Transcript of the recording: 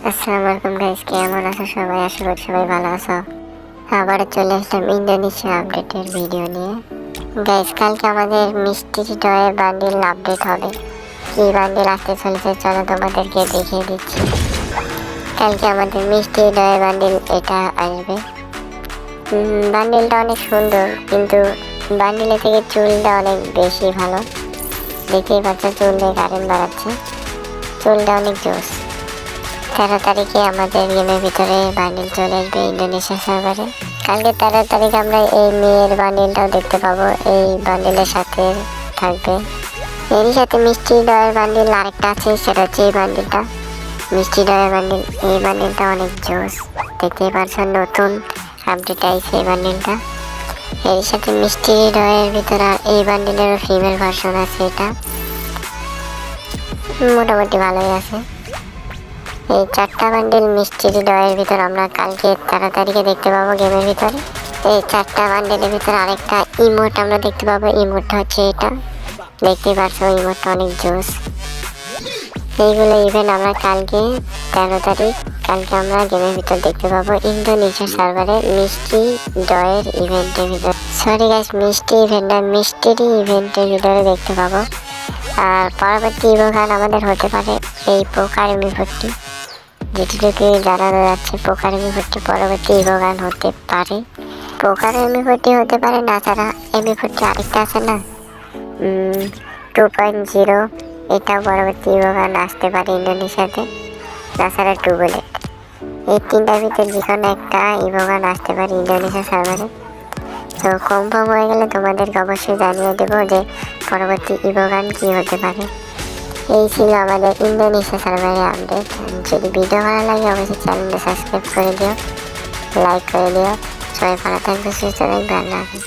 আসসালামু আলাইকুম গাইস, কেমন আছো সবাই? আশা করি সবাই ভালো আছো। আবার চলে আসলাম ইন্দোনেশিয়া আপডেটের ভিডিও নিয়ে। গাইস, কালকে আমাদের মিষ্টি টয় বান্ডিল আপডেট হবে। কি বান্ডিল আসতে চলেছে চলো তোমাদেরকে দেখিয়ে দিচ্ছি। কালকে আমাদের মিষ্টি টয় বান্ডিল এটা আসবে। বান্ডিলটা অনেক সুন্দর, কিন্তু বান্ডিলের থেকে চুলটা অনেক বেশি ভালো। দেখতেই পাচ্ছ চুলে কারেন্ট বাড়াচ্ছে, চুলটা অনেক জোস। 13 তারিখে আমাদের গেমের ভিতরে বান্ডিল চলে আসবে ইন্দোনেশিয়া সার্ভারে। কালকে 13 তারিখে আমরা এই মেয়ের বান্ডিলটাও দেখতে পাবো, এই বান্ডিলের সাথে থাকবে। এরই সাথে মিষ্টি ডয়ের বান্ডিল আরেকটা আছে, সেটা হচ্ছে এই বান্ডিলটা, মিষ্টি ডয়ের বান্ডিল। এই বান্ডিলটা অনেক জোস, দেখতেই পারছো নতুন আপডেট আইছে এই বান্ডিলটা। এর সাথে মিষ্টি ডয়ের ভিতরে এই বান্ডিলেরও ফিমেল ভার্সন আছে, এটা মোটামুটি ভালোই আছে। এই 4টা বান্ডিল মিষ্টি ডয়ের ভিতর আমরা কালকে 13 তারিখে দেখতে পাবো গেমের ভিতরে। এই 4টা বান্ডিলের ভিতরে আরেকটা ইমোট আমরা দেখতে পাবো, ইমোটটা হচ্ছে এটা, দেখতে পাচ্ছ ইমোটটা অনেক জোস। এইগুলো ইভেন্ট আমরা কালকে 13 তারিখ কালকে আমরা গেমের ভিতর দেখতে পাবো ইন্দোনেশিয়া সার্ভারে মিষ্টি ডয়ের ইভেন্টের ভিতর। সরি গাইস, মিষ্টিরই ইভেন্টের ভিতরে দেখতে পাবো। আর পরবর্তী ইভোগান আমাদের হতে পারে এই পোকার এমনি40, যেটিকে জানানো যাচ্ছে পোকার এমনি40 পরবর্তী ইভোগান হতে পারে। পোকার এমনি40 হতে পারে, না ছাড়া এমনি40 আরেকটা আছে না 2.0, এটাও পরবর্তী ইভোগান আসতে পারে ইন্দোনেশিয়াতে। তাছাড়া 2 বুলেট, এই 3টার ভিতরে যে কোনো একটা ইভোগান আসতে পারে ইন্দোনেশিয়া সার্ভারে। তো কনফার্ম হয়ে গেলে তোমাদেরকে অবশ্যই জানিয়ে দেবো যে পরবর্তী ইভোগান কী হতে পারে। এই ছিল আমাদের ইন্দোনেশিয়া সার্ভারের আপডেট। যদি ভিডিও ভালো লাগে অবশ্যই চ্যানেলটা সাবস্ক্রাইব করে দিও, লাইক করে দিও। সবাই ভালো থাকবে, সুস্থ থাকবে, আল্লাহ হাফেজ।